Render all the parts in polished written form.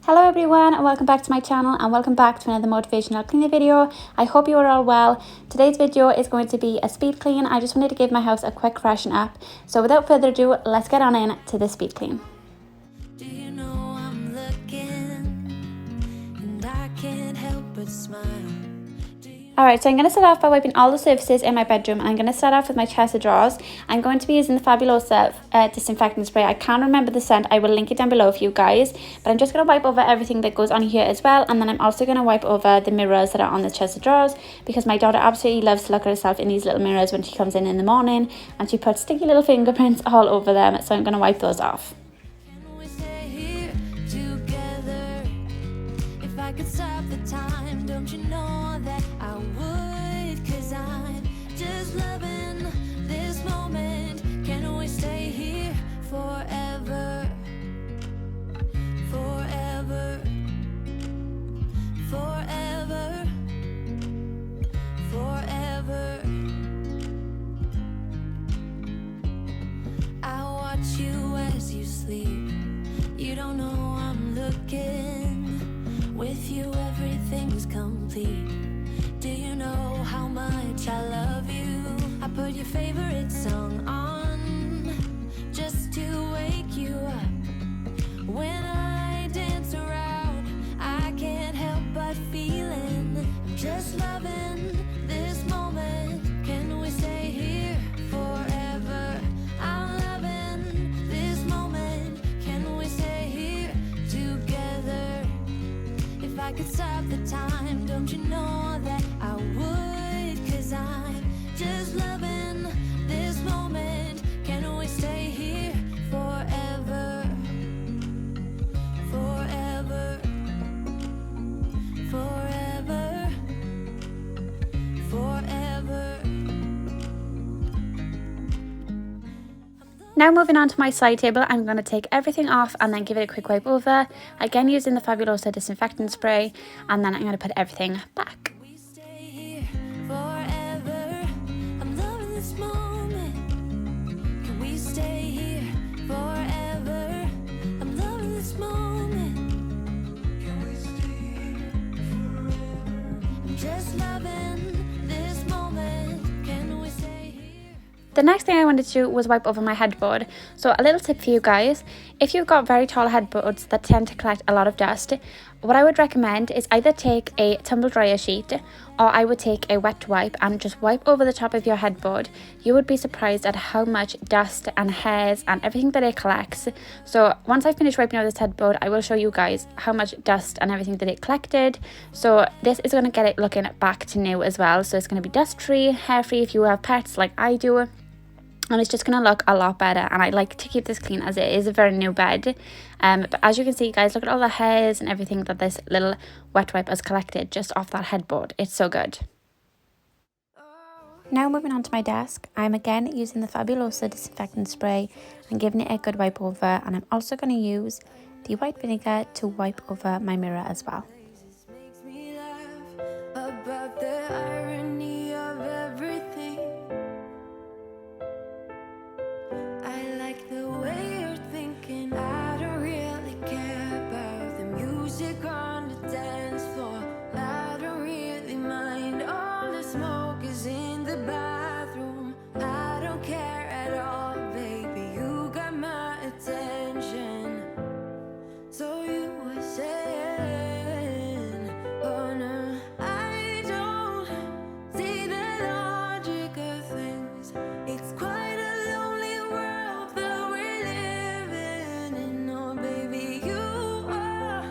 Hello everyone and welcome back to my channel and welcome back to another motivational cleaning video. I hope you are all well. Today's video is going to be a speed clean. I just wanted to give my house a quick freshen up. So without further ado, let's get on in to the speed clean. Do you know I'm looking and I can't help but smile. Alright, so I'm going to start off by wiping all the surfaces in my bedroom, and I'm going to start off with my chest of drawers. I'm going to be using the Fabulosa disinfectant spray. I can't remember the scent, I will link it down below for you guys, but I'm just going to wipe over everything that goes on here as well, and then I'm also going to wipe over the mirrors that are on the chest of drawers, because my daughter absolutely loves to look at herself in these little mirrors when she comes in the morning, and she puts sticky little fingerprints all over them, so I'm going to wipe those off. Can we stay here together? If I could stop the time, don't you know that I would? 'Cause I'm just loving this moment. Can we stay here forever? Forever. Forever. Forever. I watch you as you sleep. You don't know I'm looking. With you everything's complete. Do you know how much I love you? I put your favorite song on just to wake you up. When I dance around, I can't help but feeling I'm just loving this moment. Can we stay here forever? I'm loving this moment. Can we stay here together? If I could stop the time, don't you know that I would? 'Cause I'm just loving this moment. Can we stay here forever? Forever. Forever. Forever. Now moving on to my side table, I'm going to take everything off and then give it a quick wipe over, again using the Fabulosa disinfectant spray, and then I'm going to put everything back. We stay here forever. I'm loving this moment. Can we stay here forever? I'm loving this moment. Can we stay here forever? I'm just loving this moment. Can we stay here? The next thing I wanted to do was wipe over my headboard. So a little tip for you guys, if you've got very tall headboards that tend to collect a lot of dust, what I would recommend is either take a tumble dryer sheet, or I would take a wet wipe and just wipe over the top of your headboard. You would be surprised at how much dust and hairs and everything that it collects. So once I finish wiping over this headboard, I will show you guys how much dust and everything that it collected. So this is going to get it looking back to new as well. So it's going to be dust free, hair free if you have pets like I do. And it's just going to look a lot better, and I like to keep this clean as it is a very new bed. But as you can see guys, look at all the hairs and everything that this little wet wipe has collected just off that headboard. It's so good. Now moving on to my desk, I'm again using the Fabulosa disinfectant spray and giving it a good wipe over, and I'm also going to use the white vinegar to wipe over my mirror as well. Makes me laugh about the irony of everything. I like the way you're thinking. I don't really care about the music on the dance floor. I don't really mind. All the smoke is in the bathroom. I don't care at all, baby. You got my attention. So you were saying, oh no, I don't see the logic of things. It's quite a lonely world that we're living in. Oh baby, you are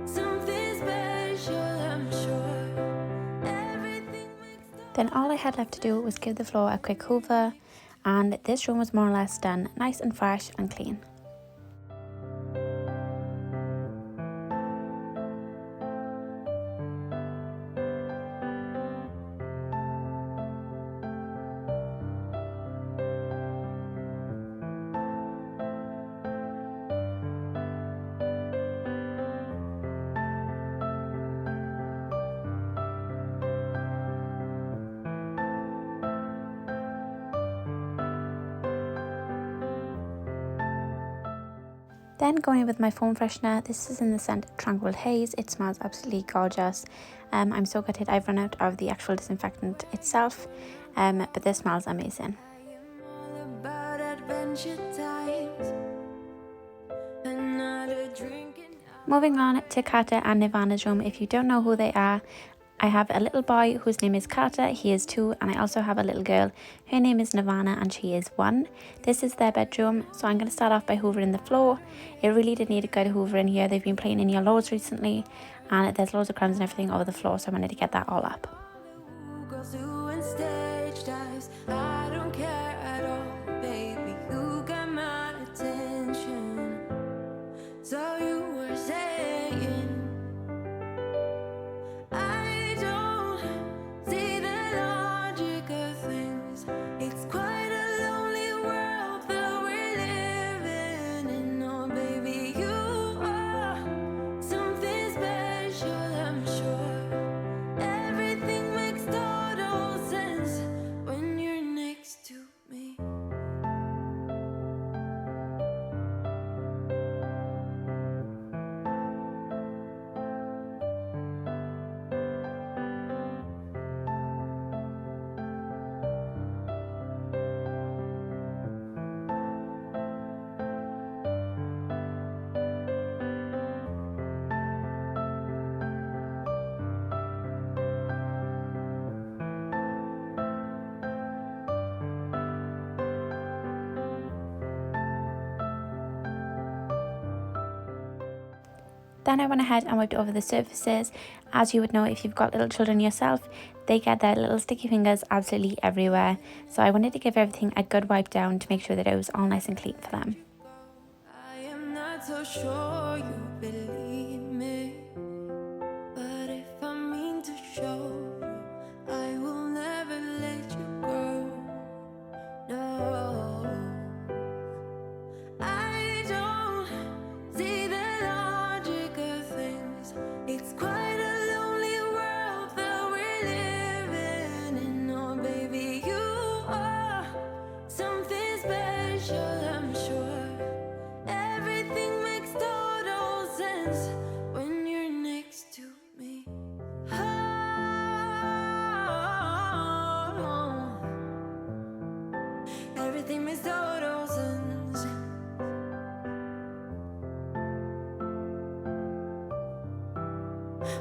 something special, I'm sure. Everything makes Then all I had left to do was give the floor a quick hoover, and this room was more or less done, nice and fresh and clean. Then going in with my foam freshener. This is in the scent Tranquil Haze. It smells absolutely gorgeous. I'm so gutted I've run out of the actual disinfectant itself, but this smells amazing. All about adventure times and not a drinking. Moving on to Carter and Nirvana's room. If you don't know who they are, I have a little boy whose name is Carter, he is 2, and I also have a little girl, her name is Nirvana and she is 1. This is their bedroom, so I'm going to start off by hoovering the floor. It really did need a good hoover in here. They've been playing in here loads recently and there's loads of crumbs and everything over the floor, so I wanted to get that all up. Who goes doing stage dives? I don't care at all, baby. You got my attention. So you were saying, I don't see the logic of things. It's quite a lonely world that we're living in. Oh, baby, you are something special, I'm sure. Everything makes total sense when you're next to me. Then I went ahead and wiped over the surfaces. As you would know if you've got little children yourself, they get their little sticky fingers absolutely everywhere. So I wanted to give everything a good wipe down to make sure that it was all nice and clean for them. I am not so sure you believe me, but if I mean to show you, I will never let you go. No, I don't see the logic of things. It's quite a lonely world that we're living in. Oh, baby, you are something special, I'm sure. Everything makes total sense when you're next to me. Oh, everything makes total sense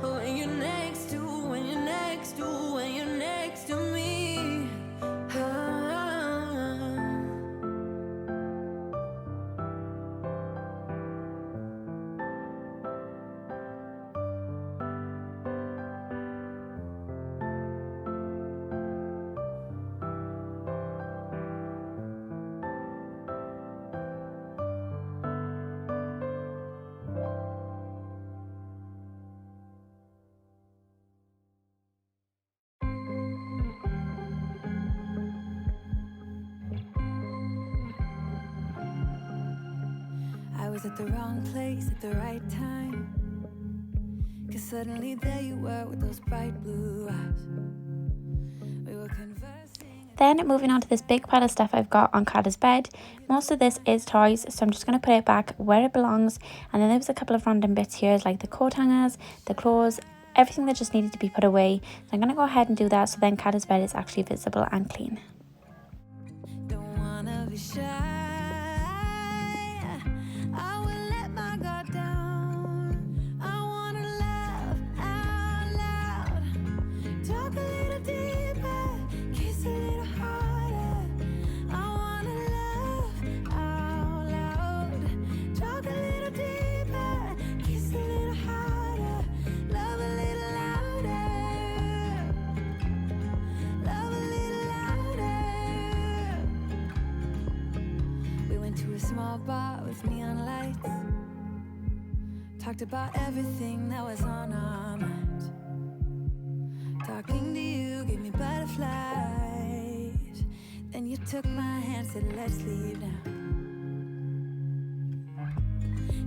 when you're next to, when you're next to, when you're next to me. I was at the wrong place at the right time, 'cause suddenly there you were with those bright blue eyes. We were conversing. Then moving on to this big pile of stuff I've got on Carter's bed. Most of this is toys, so I'm just going to put it back where it belongs. And then there was a couple of random bits here, like the coat hangers, the clothes, everything that just needed to be put away. So I'm going to go ahead and do that so then Carter's bed is actually visible and clean. Don't wanna be shy. I will let my guard down. I wanna laugh out loud. Talk a little deeper, kiss a little harder. I wanna laugh out loud. Talk a little deeper, kiss a little harder. Love a little louder. Love a little louder. We went to a small bar with neon lights. Talked about everything that was on our minds. Talking to you gave me butterflies. Then you took my hand, said let's leave now.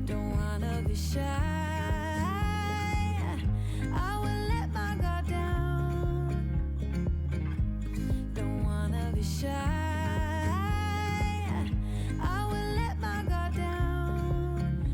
Don't wanna be shy. I will let my guard down. Don't wanna be shy. I will let my guard down.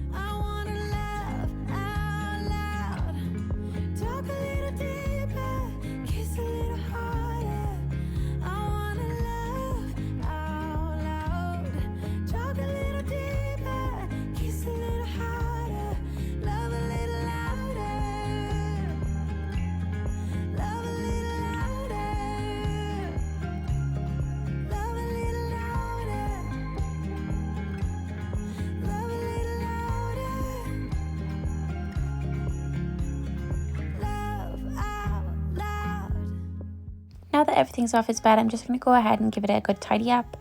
now that everything's off his bed, I'm just going to go ahead and give it a good tidy up.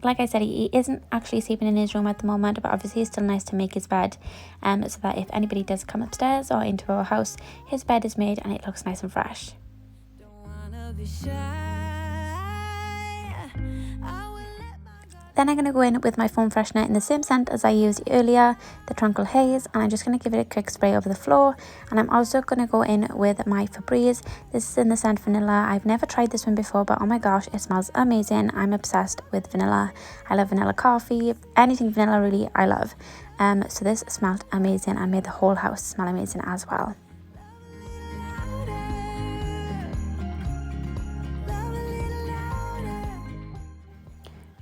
Like I said, he isn't actually sleeping in his room at the moment, but obviously it's still nice to make his bed, so that if anybody does come upstairs or into our house, his bed is made and it looks nice and fresh. Don't wanna be shy. Then I'm going to go in with my foam freshener in the same scent as I used earlier, the Tranquil Haze, and I'm just going to give it a quick spray over the floor. And I'm also going to go in with my Febreze. This is in the scent vanilla. I've never tried this one before, but oh my gosh, it smells amazing. I'm obsessed with vanilla. I love vanilla coffee, anything vanilla really, I love. So this smelled amazing and made the whole house smell amazing as well.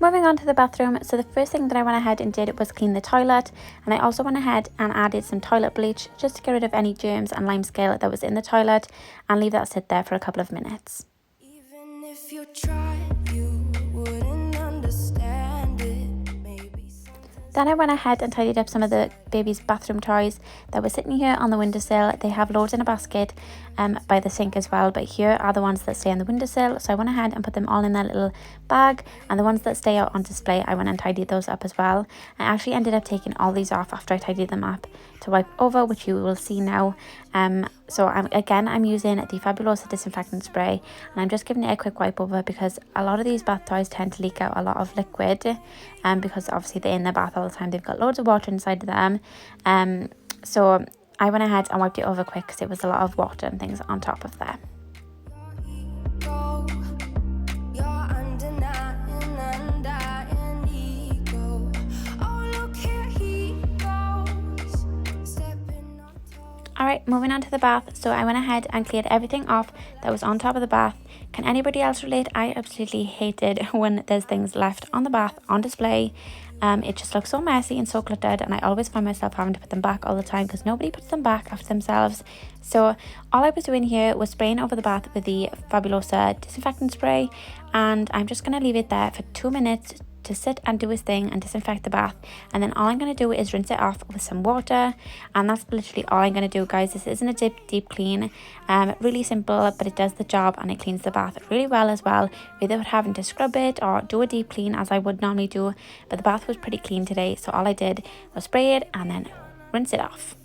Moving on to the bathroom, so the first thing that I went ahead and did was clean the toilet, and I also went ahead and added some toilet bleach just to get rid of any germs and limescale that was in the toilet and leave that sit there for a couple of minutes. Even if you tried, you wouldn't understand it. Maybe Then I went ahead and tidied up some of the baby's bathroom toys that were sitting here on the windowsill. They have loads in a basket by the sink as well, but here are the ones that stay on the windowsill. So I went ahead and put them all in their little bag, and the ones that stay out on display, I went and tidied those up as well. I actually ended up taking all these off after I tidied them up to wipe over, which you will see now. So I'm using the Fabulosa disinfectant spray, and I'm just giving it a quick wipe over because a lot of these bath toys tend to leak out a lot of liquid, because obviously they're in the bath all the time. They've got loads of water inside of them. So I went ahead and wiped it over quick because it was a lot of water and things on top of there. Alright, moving on to the bath. So I went ahead and cleared everything off that was on top of the bath. Can anybody else relate? I absolutely hated when there's things left on the bath on display. It just looks so messy and so cluttered, and I always find myself having to put them back all the time because nobody puts them back after themselves. So all I was doing here was spraying over the bath with the Fabulosa disinfectant spray, and I'm just going to leave it there for 2 minutes to sit and do his thing and disinfect the bath, and then all I'm going to do is rinse it off with some water, and that's literally all I'm going to do, guys. This isn't a deep clean, really simple, but it does the job and it cleans the bath really well as well, without having to scrub it or do a deep clean as I would normally do. But the bath was pretty clean today, so all I did was spray it and then rinse it off.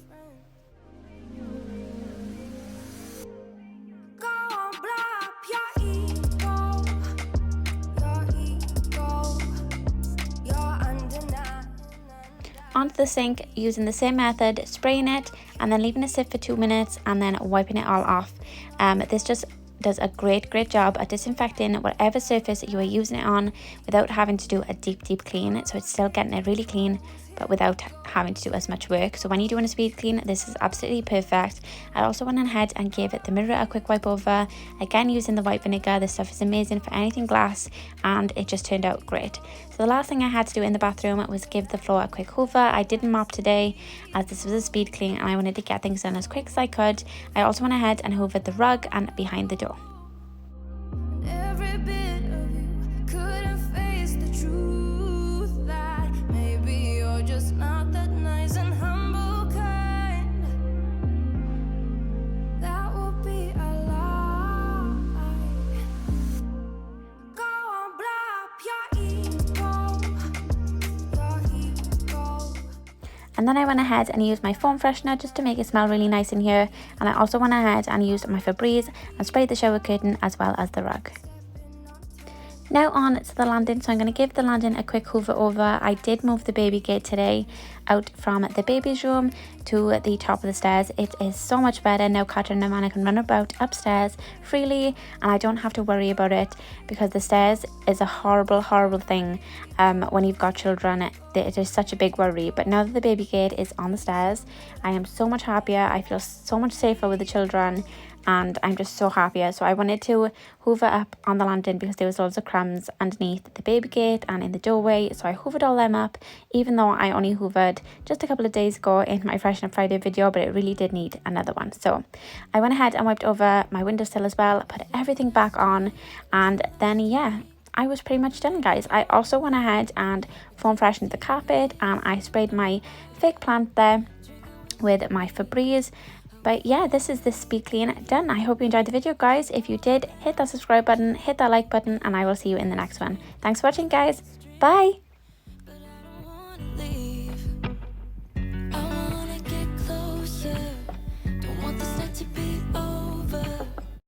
Onto the sink using the same method, spraying it and then leaving it sit for 2 minutes and then wiping it all off. This just does a great job at disinfecting whatever surface you are using it on without having to do a deep clean. So it's still getting it really clean, but without having to do as much work. So when you're doing a speed clean, this is absolutely perfect. I also went ahead and gave the mirror a quick wipe over, again using the white vinegar. This stuff is amazing for anything glass, and it just turned out great. So the last thing I had to do in the bathroom was give the floor a quick hoover. I didn't mop today as this was a speed clean and I wanted to get things done as quick as I could. I also went ahead and hoovered the rug and behind the door. Every bit of you couldn't face the truth that maybe you're just not that nice and humble kind. That would be a lie. Go on, blow up your ego. And then I went ahead and used my foam freshener just to make it smell really nice in here. And I also went ahead and used my Febreze and sprayed the shower curtain as well as the rug. Now on to the landing, so I'm going to give the landing a quick hoover over. I did move the baby gate today out from the baby's room to the top of the stairs. It is so much better now. Catherine and Nirvana can run about upstairs freely and I don't have to worry about it, because the stairs is a horrible thing when you've got children. It is such a big worry, but now that the baby gate is on the stairs, I am so much happier. I feel so much safer with the children and I'm just so happier. So I wanted to hoover up on the landing because there was loads of crumbs underneath the baby gate and in the doorway, so I hoovered all them up, even though I only hoovered just a couple of days ago in my Freshen Up Friday video, but it really did need another one. So I went ahead and wiped over my windowsill as well, put everything back on, and then yeah, I was pretty much done, guys. I also went ahead and foam freshened the carpet and I sprayed my fake plant there with my Febreze. But yeah, this is the speed clean done. I hope you enjoyed the video, guys. If you did, hit that subscribe button, hit that like button, and I will see you in the next one. Thanks for watching, guys. Bye.